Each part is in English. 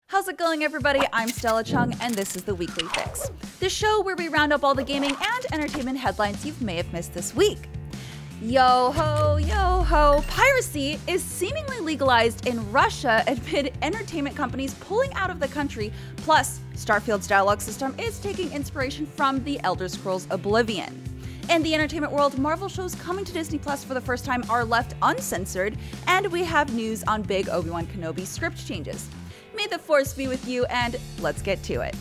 How's it going, everybody? I'm Stella Chung, and this is the Weekly Fix, the show where we round up all the gaming and entertainment headlines you may have missed this week. Yo ho, piracy is seemingly legalized in Russia amid entertainment companies pulling out of the country, plus Starfield's dialogue system is taking inspiration from the Elder Scrolls Oblivion. In the entertainment world, Marvel shows coming to Disney Plus for the first time are left uncensored, and we have news on big Obi-Wan Kenobi script changes. May the Force be with you, and let's get to it.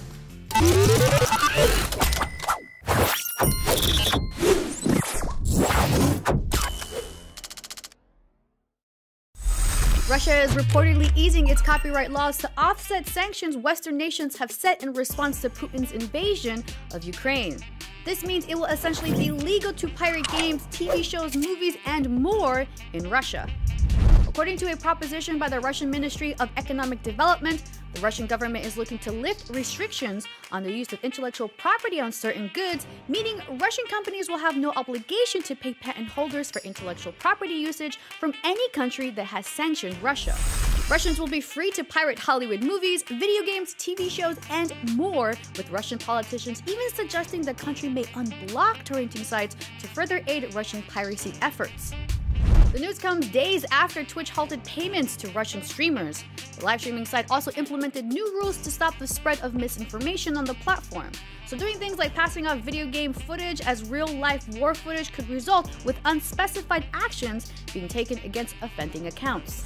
Russia is reportedly easing its copyright laws to offset sanctions Western nations have set in response to Putin's invasion of Ukraine. This means it will essentially be legal to pirate games, TV shows, movies, and more in Russia. According to a proposition by the Russian Ministry of Economic Development, the Russian government is looking to lift restrictions on the use of intellectual property on certain goods, meaning Russian companies will have no obligation to pay patent holders for intellectual property usage from any country that has sanctioned Russia. Russians will be free to pirate Hollywood movies, video games, TV shows, and more, with Russian politicians even suggesting the country may unblock torrenting sites to further aid Russian piracy efforts. The news comes days after Twitch halted payments to Russian streamers. The live streaming site also implemented new rules to stop the spread of misinformation on the platform. So doing things like passing off video game footage as real-life war footage could result with unspecified actions being taken against offending accounts.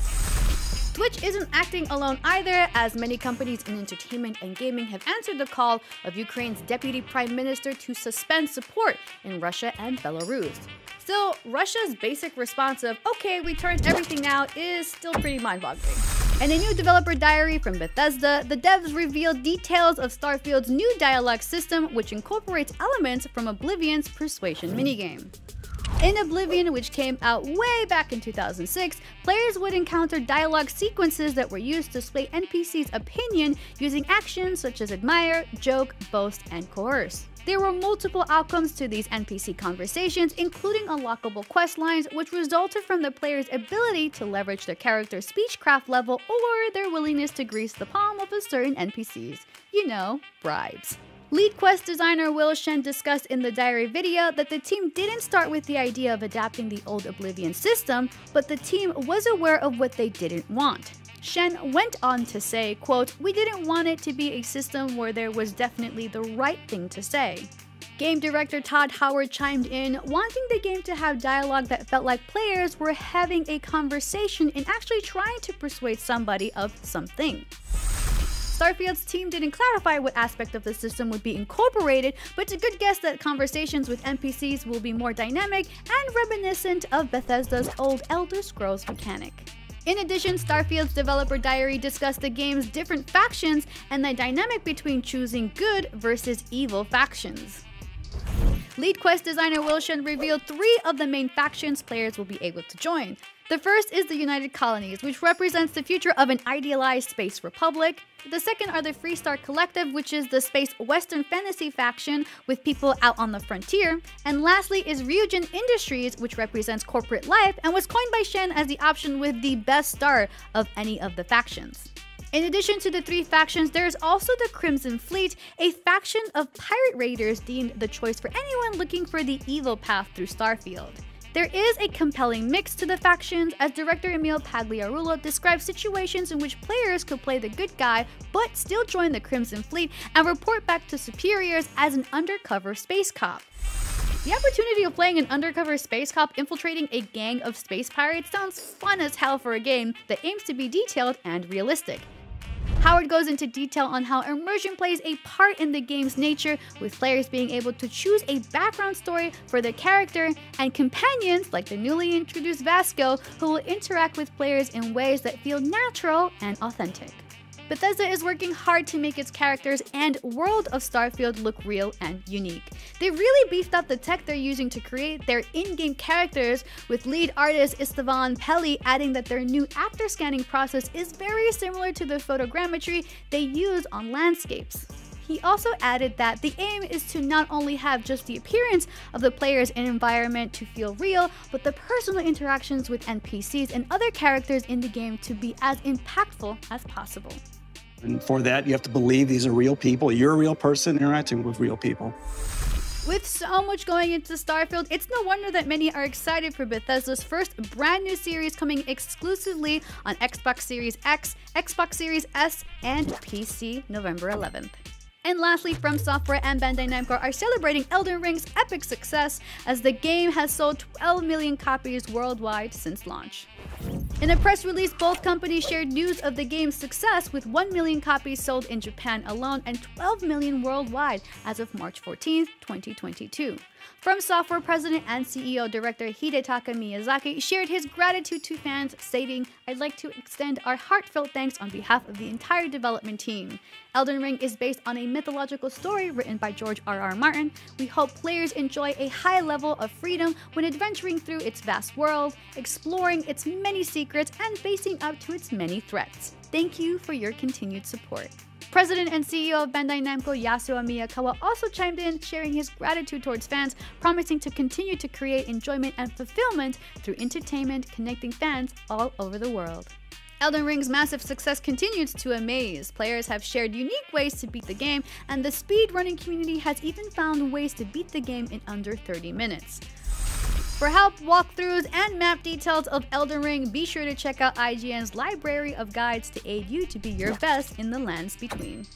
Twitch isn't acting alone either, as many companies in entertainment and gaming have answered the call of Ukraine's deputy prime minister to suspend support in Russia and Belarus. Still, Russia's basic response of, okay, we turned everything out, is still pretty mind-boggling. In a new developer diary from Bethesda, the devs revealed details of Starfield's new dialogue system, which incorporates elements from Oblivion's persuasion minigame. In Oblivion, which came out way back in 2006, players would encounter dialogue sequences that were used to sway NPCs' opinion using actions such as admire, joke, boast, and coerce. There were multiple outcomes to these NPC conversations, including unlockable quest lines, which resulted from the player's ability to leverage their character's speechcraft level or their willingness to grease the palm of a certain NPCs. You know, bribes. Lead quest designer Will Shen discussed in the diary video that the team didn't start with the idea of adapting the old Oblivion system, but the team was aware of what they didn't want. Shen went on to say, quote, "We didn't want it to be a system where there was definitely the right thing to say." Game director Todd Howard chimed in, wanting the game to have dialogue that felt like players were having a conversation and actually trying to persuade somebody of something. Starfield's team didn't clarify what aspect of the system would be incorporated, but it's a good guess that conversations with NPCs will be more dynamic and reminiscent of Bethesda's old Elder Scrolls mechanic. In addition, Starfield's developer diary discussed the game's different factions and the dynamic between choosing good versus evil factions. Lead quest designer Will Shen revealed 3 of the main factions players will be able to join. The first is the United Colonies, which represents the future of an idealized space republic. The second are the Freestar Collective, which is the space western fantasy faction with people out on the frontier. And lastly is Rewritten Industries, which represents corporate life and was coined by Shen as the option with the best start of any of the factions. In addition to the 3 factions, there is also the Crimson Fleet, a faction of pirate raiders deemed the choice for anyone looking for the evil path through Starfield. There is a compelling mix to the factions, as director Emil Pagliarulo describes situations in which players could play the good guy but still join the Crimson Fleet and report back to superiors as an undercover space cop. The opportunity of playing an undercover space cop infiltrating a gang of space pirates sounds fun as hell for a game that aims to be detailed and realistic. Howard goes into detail on how immersion plays a part in the game's nature, with players being able to choose a background story for their character and companions like the newly introduced Vasco, who will interact with players in ways that feel natural and authentic. Bethesda is working hard to make its characters and world of Starfield look real and unique. They really beefed up the tech they're using to create their in-game characters, with lead artist Istvan Pelli adding that their new actor scanning process is very similar to the photogrammetry they use on landscapes. He also added that the aim is to not only have just the appearance of the players and environment to feel real, but the personal interactions with NPCs and other characters in the game to be as impactful as possible. And for that, you have to believe these are real people. You're a real person interacting with real people. With so much going into Starfield, it's no wonder that many are excited for Bethesda's first brand new series coming exclusively on Xbox Series X, Xbox Series S, and PC November 11th. And lastly, From Software and Bandai Namco are celebrating Elden Ring's epic success as the game has sold 12 million copies worldwide since launch. In a press release, both companies shared news of the game's success with 1 million copies sold in Japan alone and 12 million worldwide as of March 14, 2022. From Software President and CEO Director Hidetaka Miyazaki shared his gratitude to fans, stating, "I'd like to extend our heartfelt thanks on behalf of the entire development team. Elden Ring is based on a mythological story written by George R.R. Martin. We hope players enjoy a high level of freedom when adventuring through its vast world, exploring its many secrets, and facing up to its many threats. Thank you for your continued support." President and CEO of Bandai Namco Yasuo Miyakawa also chimed in, sharing his gratitude towards fans, promising to continue to create enjoyment and fulfillment through entertainment, connecting fans all over the world. Elden Ring's massive success continues to amaze. Players have shared unique ways to beat the game, and the speedrunning community has even found ways to beat the game in under 30 minutes. For help, walkthroughs, and map details of Elden Ring, be sure to check out IGN's library of guides to aid you to be your best in the lands between.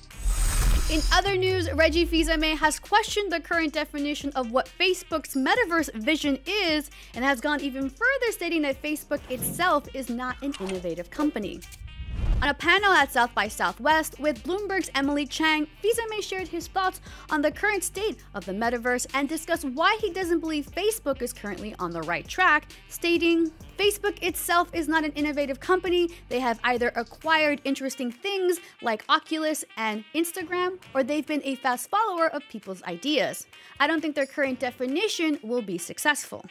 In other news, Reggie Fils-Aime has questioned the current definition of what Facebook's metaverse vision is and has gone even further, stating that Facebook itself is not an innovative company. On a panel at South by Southwest with Bloomberg's Emily Chang, Fils-Aime shared his thoughts on the current state of the metaverse and discussed why he doesn't believe Facebook is currently on the right track, stating, "Facebook itself is not an innovative company. They have either acquired interesting things like Oculus and Instagram, or they've been a fast follower of people's ideas. I don't think their current definition will be successful."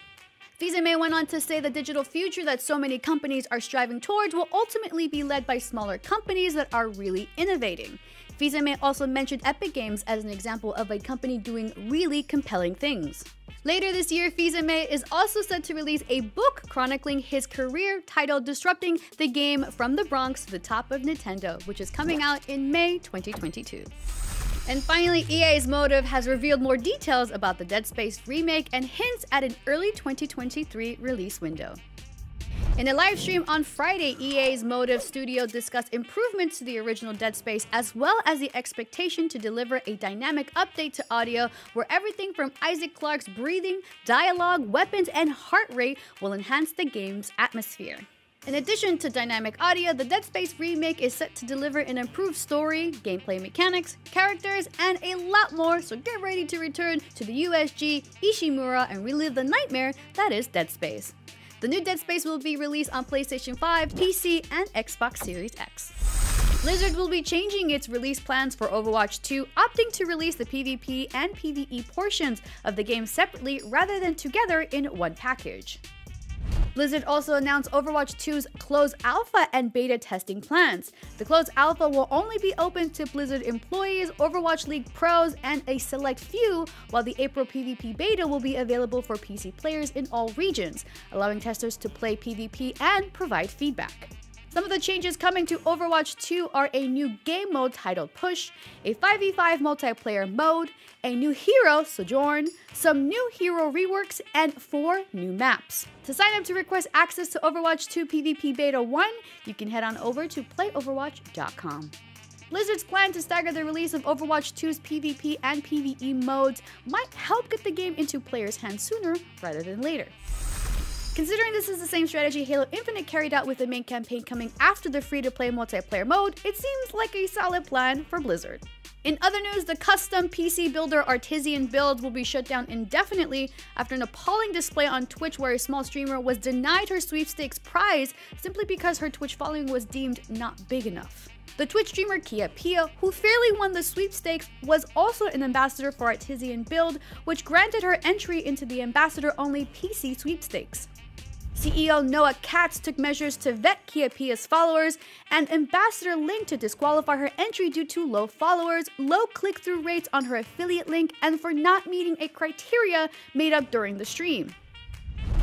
Fils-Aime went on to say the digital future that so many companies are striving towards will ultimately be led by smaller companies that are really innovating. Fils-Aime also mentioned Epic Games as an example of a company doing really compelling things. Later this year, Fils-Aime is also set to release a book chronicling his career titled Disrupting the Game from the Bronx to the Top of Nintendo, which is coming out in May 2022. And finally, EA's Motive has revealed more details about the Dead Space remake and hints at an early 2023 release window. In a live stream on Friday, EA's Motive Studio discussed improvements to the original Dead Space as well as the expectation to deliver a dynamic update to audio where everything from Isaac Clarke's breathing, dialogue, weapons, and heart rate will enhance the game's atmosphere. In addition to dynamic audio, the Dead Space remake is set to deliver an improved story, gameplay mechanics, characters, and a lot more, so get ready to return to the USG, Ishimura, and relive the nightmare that is Dead Space. The new Dead Space will be released on PlayStation 5, PC, and Xbox Series X. Blizzard will be changing its release plans for Overwatch 2, opting to release the PvP and PvE portions of the game separately rather than together in one package. Blizzard also announced Overwatch 2's closed alpha and beta testing plans. The closed alpha will only be open to Blizzard employees, Overwatch League pros, and a select few, while the April PvP beta will be available for PC players in all regions, allowing testers to play PvP and provide feedback. Some of the changes coming to Overwatch 2 are a new game mode titled Push, a 5v5 multiplayer mode, a new hero, Sojourn, some new hero reworks, and 4 new maps. To sign up to request access to Overwatch 2 PvP Beta 1, you can head on over to playoverwatch.com. Blizzard's plan to stagger the release of Overwatch 2's PvP and PvE modes might help get the game into players' hands sooner rather than later. Considering this is the same strategy Halo Infinite carried out with the main campaign coming after the free-to-play multiplayer mode, it seems like a solid plan for Blizzard. In other news, the custom PC builder Artisan build will be shut down indefinitely after an appalling display on Twitch where a small streamer was denied her sweepstakes prize simply because her Twitch following was deemed not big enough. The Twitch streamer Kia Pia, who fairly won the sweepstakes, was also an ambassador for Artisan build, which granted her entry into the ambassador-only PC sweepstakes. CEO Noah Katz took measures to vet Kia Pia's followers, and Ambassador linked to disqualify her entry due to low followers, low click-through rates on her affiliate link, and for not meeting a criteria made up during the stream.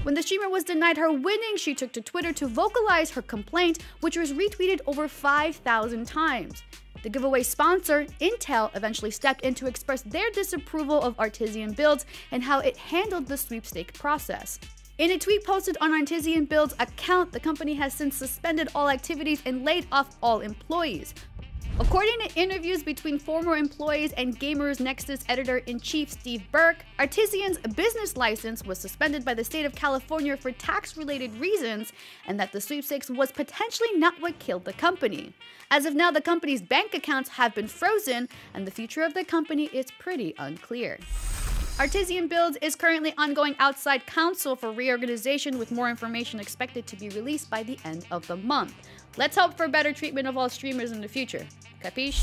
When the streamer was denied her winning, she took to Twitter to vocalize her complaint, which was retweeted over 5,000 times. The giveaway sponsor, Intel, eventually stepped in to express their disapproval of Artisan Builds and how it handled the sweepstake process. In a tweet posted on Artisan Builds' account, the company has since suspended all activities and laid off all employees. According to interviews between former employees and Gamers Nexus editor-in-chief Steve Burke, Artisan's business license was suspended by the state of California for tax-related reasons, and that the sweepstakes was potentially not what killed the company. As of now, the company's bank accounts have been frozen, and the future of the company is pretty unclear. Artisan Builds is currently ongoing outside counsel for reorganization, with more information expected to be released by the end of the month. Let's hope for better treatment of all streamers in the future. Capiche?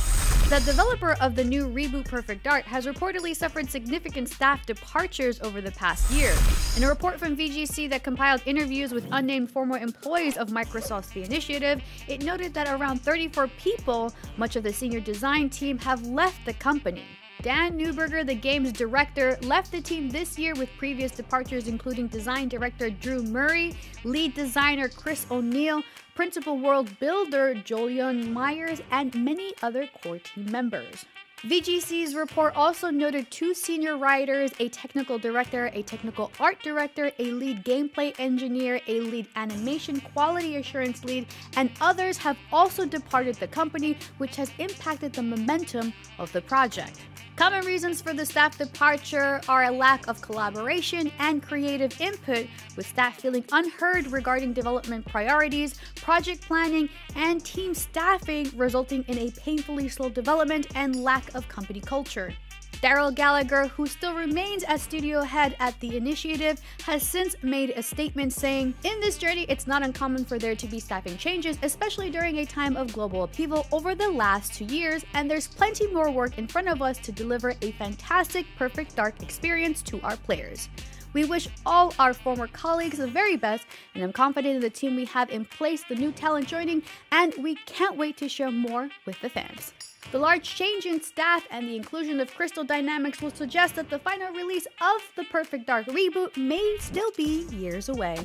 The developer of the new Reboot Perfect Dark has reportedly suffered significant staff departures over the past year. In a report from VGC that compiled interviews with unnamed former employees of Microsoft's The Initiative, it noted that around 34 people, much of the senior design team, have left the company. Dan Neuberger, the game's director, left the team this year, with previous departures including design director Drew Murray, lead designer Chris O'Neill, principal world builder Julian Myers, and many other core team members. VGC's report also noted 2 senior writers, a technical director, a technical art director, a lead gameplay engineer, a lead animation quality assurance lead, and others have also departed the company, which has impacted the momentum of the project. Common reasons for the staff departure are a lack of collaboration and creative input, with staff feeling unheard regarding development priorities, project planning, and team staffing, resulting in a painfully slow development and lack of company culture. Daryl Gallagher, who still remains as studio head at The Initiative, has since made a statement saying, "In this journey, it's not uncommon for there to be staffing changes, especially during a time of global upheaval over the last 2 years, and there's plenty more work in front of us to deliver a fantastic Perfect Dark experience to our players. We wish all our former colleagues the very best, and I'm confident in the team we have in place, the new talent joining, and we can't wait to share more with the fans." The large change in staff and the inclusion of Crystal Dynamics will suggest that the final release of the Perfect Dark reboot may still be years away.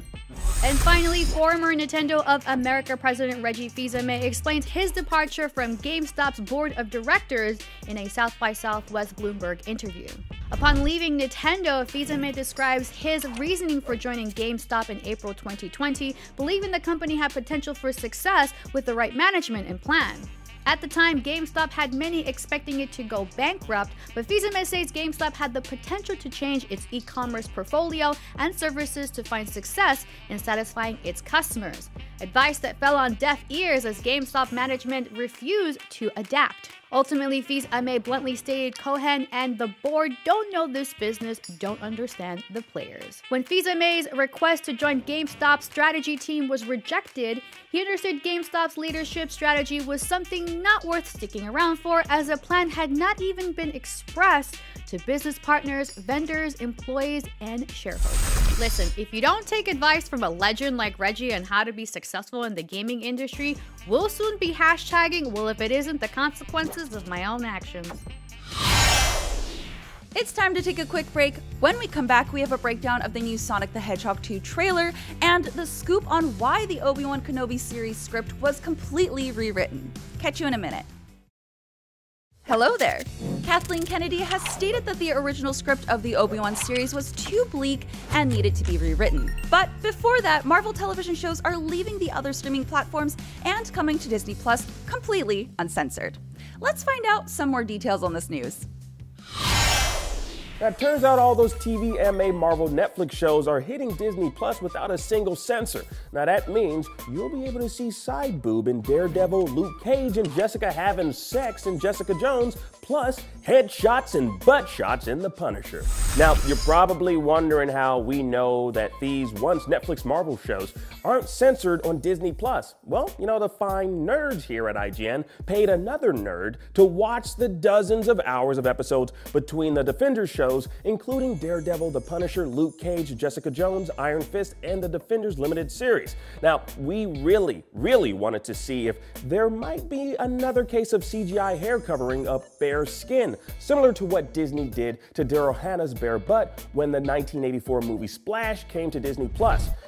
And finally, former Nintendo of America president Reggie Fils-Aime explains his departure from GameStop's board of directors in a South by Southwest Bloomberg interview. Upon leaving Nintendo, Fils-Aime describes his reasoning for joining GameStop in April 2020, believing the company had potential for success with the right management and plan. At the time, GameStop had many expecting it to go bankrupt, but Fils-Aime says GameStop had the potential to change its e-commerce portfolio and services to find success in satisfying its customers. Advice that fell on deaf ears as GameStop management refused to adapt. Ultimately, Fils-Aime bluntly stated Cohen and the board don't know this business, don't understand the players. When Fils-Aime's request to join GameStop's strategy team was rejected, he understood GameStop's leadership strategy was something not worth sticking around for, as a plan had not even been expressed to business partners, vendors, employees, and shareholders. Listen, if you don't take advice from a legend like Reggie on how to be successful in the gaming industry, we'll soon be hashtagging, well, if it isn't the consequences of my own actions. It's time to take a quick break. When we come back, we have a breakdown of the new Sonic the Hedgehog 2 trailer and the scoop on why the Obi-Wan Kenobi series script was completely rewritten. Catch you in a minute. Hello there! Kathleen Kennedy has stated that the original script of the Obi-Wan series was too bleak and needed to be rewritten. But before that, Marvel television shows are leaving the other streaming platforms and coming to Disney Plus completely uncensored. Let's find out some more details on this news. Now, it turns out all those TV, anime, Marvel, Netflix shows are hitting Disney Plus without a single censor. Now that means you'll be able to see side boob in Daredevil, Luke Cage, and Jessica having sex in Jessica Jones, plus headshots and butt shots in The Punisher. Now, you're probably wondering how we know that these once Netflix Marvel shows aren't censored on Disney Plus. Well, you know, the fine nerds here at IGN paid another nerd to watch the dozens of hours of episodes between the Defenders show shows, including Daredevil, The Punisher, Luke Cage, Jessica Jones, Iron Fist, and the Defenders Limited series. Now, we really wanted to see if there might be another case of CGI hair covering up Bear's skin, similar to what Disney did to Daryl Hannah's Bear Butt when the 1984 movie Splash came to Disney+.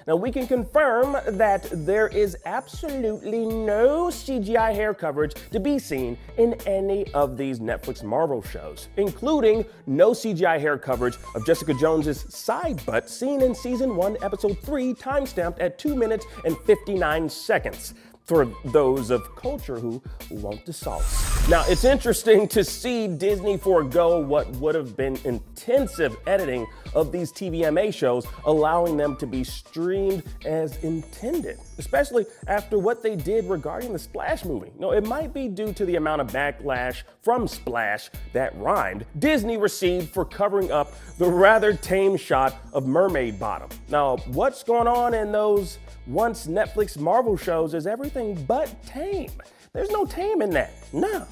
Now, we can confirm that there is absolutely no CGI hair coverage to be seen in any of these Netflix Marvel shows, including no CGI hair coverage of Jessica Jones's side butt seen in Season 1, Episode 3, timestamped at 2 minutes and 59 seconds. For those of culture who want the sauce. Now, it's interesting to see Disney forego what would have been intensive editing of these TVMA shows, allowing them to be streamed as intended, especially after what they did regarding the Splash movie. Now, it might be due to the amount of backlash from Splash that rhymed Disney received for covering up the rather tame shot of Mermaid Bottom. Now, what's going on in those once Netflix Marvel shows is everything but tame. There's no tame in that. Nah,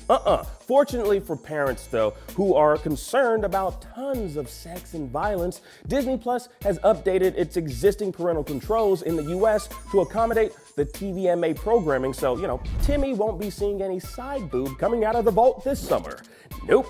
Fortunately for parents, though, who are concerned about tons of sex and violence, Disney Plus has updated its existing parental controls in the US to accommodate the TVMA programming, so, Timmy won't be seeing any side boob coming out of the vault this summer. Nope,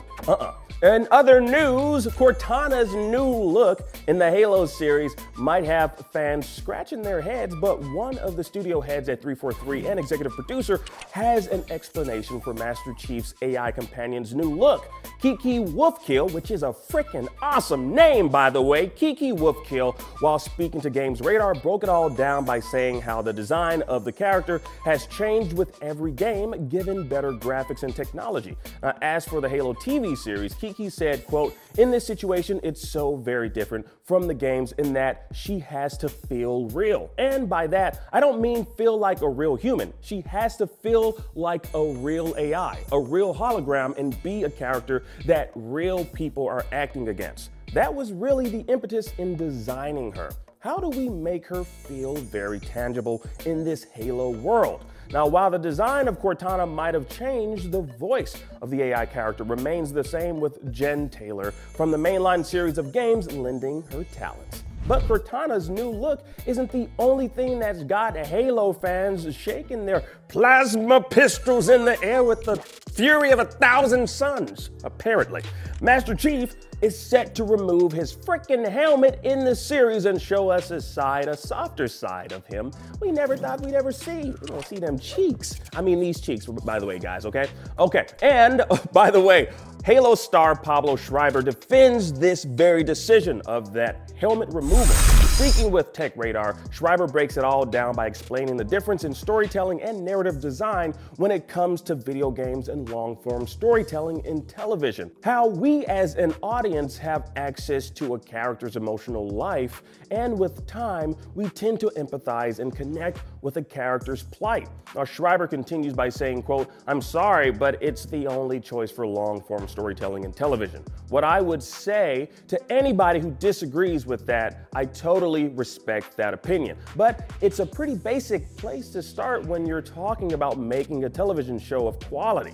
In other news, Cortana's new look in the Halo series might have fans scratching their heads, but one of the studio heads at 343 and executive producer has an explanation for Master Chief's AI companion's new look. Kiki Wolfkill, which is a freaking awesome name, by the way, Kiki Wolfkill, while speaking to Games Radar, broke it all down by saying how the design of the character has changed with every game, given better graphics and technology. As for the Halo TV series, Kiki said, quote, "In this situation, it's so very different from the games in that she has to feel real. And by that, I don't mean feel like a real human. She has to feel like a real AI, a real hologram, and be a character that real people are acting against. That was really the impetus in designing her. How do we make her feel very tangible in this Halo world?" Now, while the design of Cortana might have changed, the voice of the AI character remains the same, with Jen Taylor from the mainline series of games lending her talents. But Cortana's new look isn't the only thing that's got Halo fans shaking their plasma pistols in the air with the fury of 1,000 suns, apparently. Master Chief is set to remove his frickin' helmet in the series and show us a softer side of him we never thought we'd ever see. We don't see them cheeks. I mean, these cheeks, by the way, guys, okay? Okay, and by the way, Halo star Pablo Schreiber defends this very decision of that helmet removal. Speaking with Tech Radar, Schreiber breaks it all down by explaining the difference in storytelling and narrative design when it comes to video games and long-form storytelling in television. How we as an audience have access to a character's emotional life, and with time, we tend to empathize and connect with a character's plight. Now, Schreiber continues by saying, quote, "I'm sorry, but it's the only choice for long-form storytelling in television. What I would say to anybody who disagrees with that, I totally respect that opinion. But it's a pretty basic place to start when you're talking about making a television show of quality.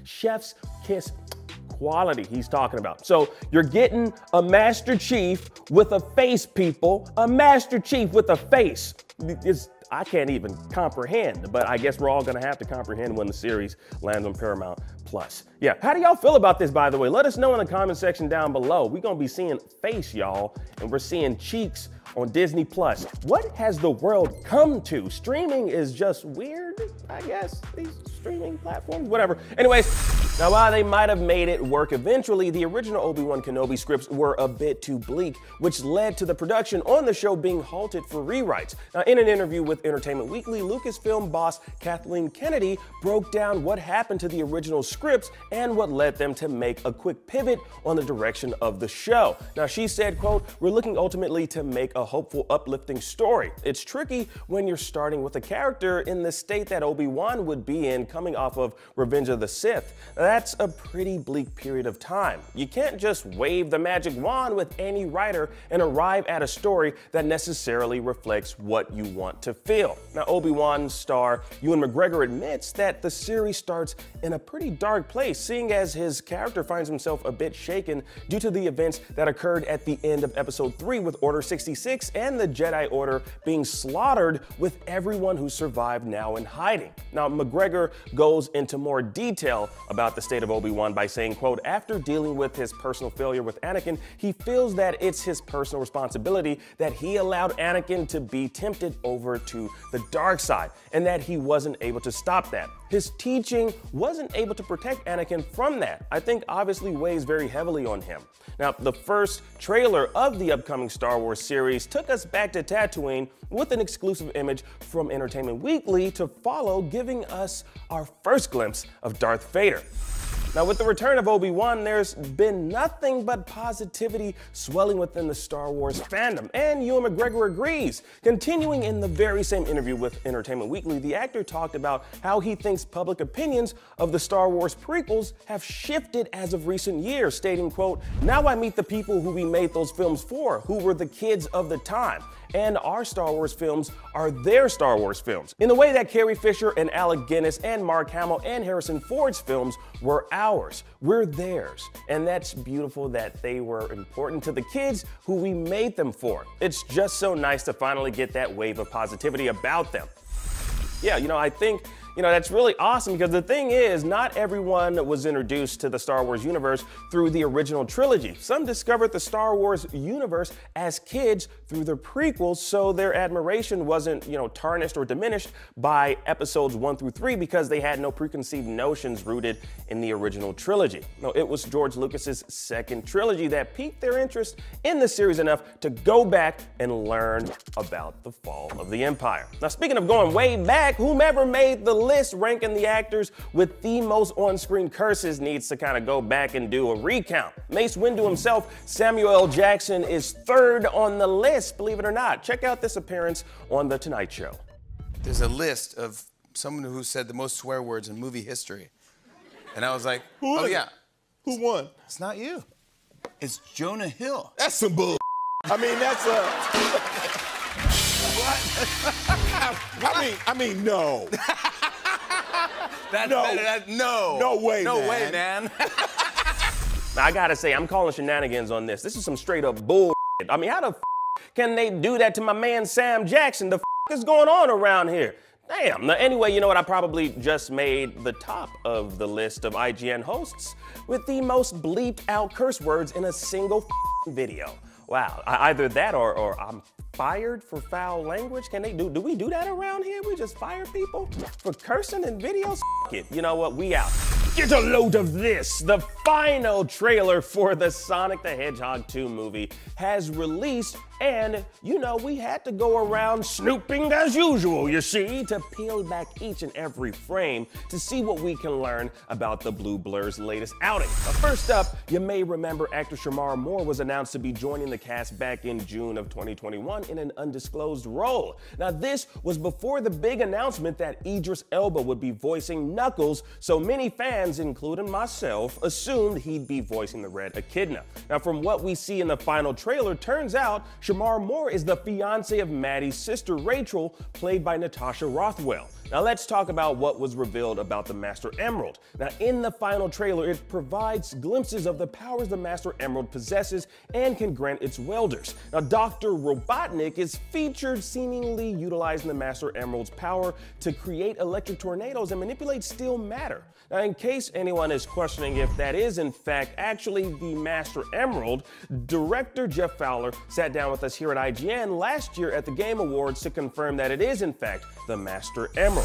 Chef's kiss quality he's talking about. So you're getting a Master Chief with a face, people. A Master Chief with a face. I can't even comprehend, but I guess we're all gonna have to comprehend when the series lands on Paramount Plus. Yeah, how do y'all feel about this, by the way? Let us know in the comment section down below. We're gonna be seeing face, y'all, and we're seeing cheeks on Disney Plus. What has the world come to? Streaming is just weird, I guess, these streaming platforms, whatever. Anyways, now while they might have made it work eventually, the original Obi-Wan Kenobi scripts were a bit too bleak, which led to the production on the show being halted for rewrites. Now, in an interview with Entertainment Weekly, Lucasfilm boss Kathleen Kennedy broke down what happened to the original scripts and what led them to make a quick pivot on the direction of the show. Now, she said, quote, "We're looking ultimately to make a hopeful, uplifting story. It's tricky when you're starting with a character in the state that Obi-Wan would be in coming off of Revenge of the Sith. that's a pretty bleak period of time. You can't just wave the magic wand with any writer and arrive at a story that necessarily reflects what you want to feel. Now, Obi-Wan star Ewan McGregor admits that the series starts in a pretty dark place, seeing as his character finds himself a bit shaken due to the events that occurred at the end of Episode 3 with Order 66 and the Jedi Order being slaughtered, with everyone who survived now in hiding. Now, McGregor goes into more detail about the state of Obi-Wan by saying, quote, after dealing with his personal failure with Anakin, he feels that it's his personal responsibility that he allowed Anakin to be tempted over to the dark side, and that he wasn't able to stop that. His teaching wasn't able to protect Anakin from that. I think obviously weighs very heavily on him. Now, the first trailer of the upcoming Star Wars series took us back to Tatooine with an exclusive image from Entertainment Weekly to follow, giving us our first glimpse of Darth Vader. Now, with the return of Obi-Wan, there's been nothing but positivity swelling within the Star Wars fandom, and Ewan McGregor agrees. Continuing in the very same interview with Entertainment Weekly, the actor talked about how he thinks public opinions of the Star Wars prequels have shifted as of recent years, stating, quote, now I meet the people who we made those films for, who were the kids of the time. And our Star Wars films are their Star Wars films, in the way that Carrie Fisher and Alec Guinness and Mark Hamill and Harrison Ford's films were ours. We're theirs. And that's beautiful that they were important to the kids who we made them for. It's just so nice to finally get that wave of positivity about them. Yeah, I think that's really awesome, because the thing is, not everyone was introduced to the Star Wars universe through the original trilogy. Some discovered the Star Wars universe as kids through the prequels, so their admiration wasn't, tarnished or diminished by episodes 1 through 3 because they had no preconceived notions rooted in the original trilogy. No, it was George Lucas's second trilogy that piqued their interest in the series enough to go back and learn about the fall of the Empire. Now, speaking of going way back, whomever made the list ranking the actors with the most on-screen curses needs to kind of go back and do a recount. Mace Windu himself, Samuel L. Jackson, is third on the list, believe it or not. Check out this appearance on The Tonight Show. There's a list of someone who said the most swear words in movie history. And I was like, oh yeah. Who won? It's not you. It's Jonah Hill. That's some bull. I mean, that's a... I mean, no. That's no. better. No. No way, no man. No way, man. Now, I gotta say, I'm calling shenanigans on this. This is some straight up bull. I mean, how the can they do that to my man Sam Jackson? The is going on around here? Damn. Now, anyway, you know what? I probably just made the top of the list of IGN hosts with the most bleeped out curse words in a single video. Wow. Either that or I'm fired for foul language. Can they do we do that around here? We just fire people for cursing in videos? It. You know what? We out. Get a load of this. The final trailer for the Sonic the Hedgehog 2 movie has released, and we had to go around snooping as usual, you see, to peel back each and every frame to see what we can learn about the Blue Blur's latest outing. But first up, you may remember actor Shamar Moore was announced to be joining the cast back in June of 2021 in an undisclosed role. Now, this was before the big announcement that Idris Elba would be voicing Knuckles, so many fans, including myself, assumed he'd be voicing the Red Echidna. Now, from what we see in the final trailer, turns out Shamar Moore is the fiance of Maddie's sister Rachel, played by Natasha Rothwell. Now let's talk about what was revealed about the Master Emerald. Now in the final trailer, it provides glimpses of the powers the Master Emerald possesses and can grant its wielders. Now Dr. Robotnik is featured seemingly utilizing the Master Emerald's power to create electric tornadoes and manipulate steel matter. Now in case anyone is questioning if that is in fact actually the Master Emerald, director Jeff Fowler sat down with us here at IGN last year at the Game Awards to confirm that it is in fact the Master Emerald.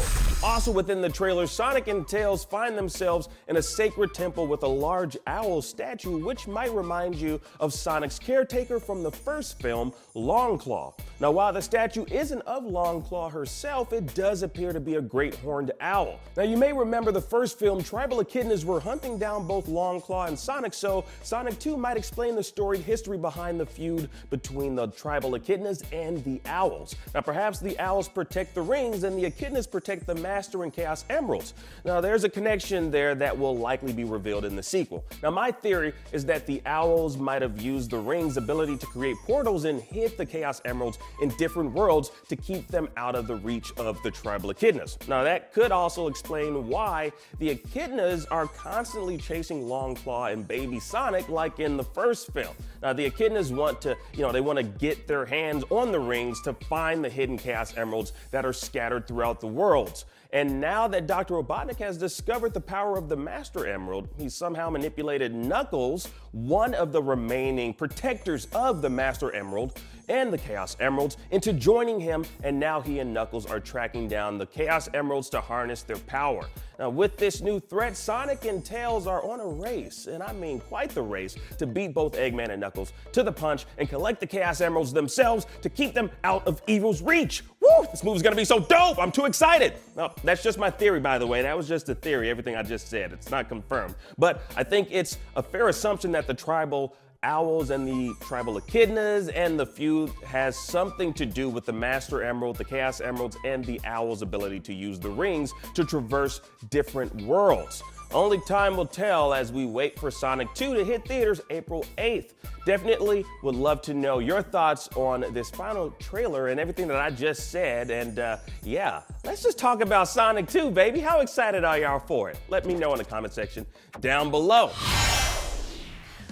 Also within the trailer, Sonic and Tails find themselves in a sacred temple with a large owl statue, which might remind you of Sonic's caretaker from the first film, Longclaw. Now while the statue isn't of Longclaw herself, it does appear to be a great horned owl. Now you may remember the first film, tribal echidnas were hunting down both Longclaw and Sonic, so Sonic 2 might explain the storied history behind the feud between the tribal echidnas and the owls. Now perhaps the owls protect the rings and the echidnas protect the Master and Chaos Emeralds. Now, there's a connection there that will likely be revealed in the sequel. Now, my theory is that the owls might have used the ring's ability to create portals and hid the Chaos Emeralds in different worlds to keep them out of the reach of the tribal echidnas. Now, that could also explain why the echidnas are constantly chasing Longclaw and Baby Sonic like in the first film. Now, the echidnas want to, they want to get their hands on the rings to find the hidden Chaos Emeralds that are scattered throughout the worlds. And now that Dr. Robotnik has discovered the power of the Master Emerald, he's somehow manipulated Knuckles, one of the remaining protectors of the Master Emerald and the Chaos Emeralds, into joining him, and now he and Knuckles are tracking down the Chaos Emeralds to harness their power. Now, with this new threat, Sonic and Tails are on a race, and I mean quite the race, to beat both Eggman and Knuckles to the punch and collect the Chaos Emeralds themselves to keep them out of evil's reach. Woo! This movie's gonna be so dope! I'm too excited! Now, that's just my theory, by the way. That was just a theory, everything I just said. It's not confirmed. But I think it's a fair assumption that the tribal owls and the tribal echidnas and the feud has something to do with the Master Emerald, the Chaos Emeralds, and the owls' ability to use the rings to traverse different worlds. Only time will tell as we wait for Sonic 2 to hit theaters April 8th. Definitely would love to know your thoughts on this final trailer and everything that I just said. And yeah, let's just talk about Sonic 2, baby. How excited are y'all for it? Let me know in the comment section down below.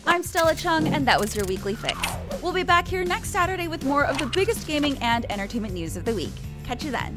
I'm Stella Chung, and that was your Weekly Fix. We'll be back here next Saturday with more of the biggest gaming and entertainment news of the week. Catch you then.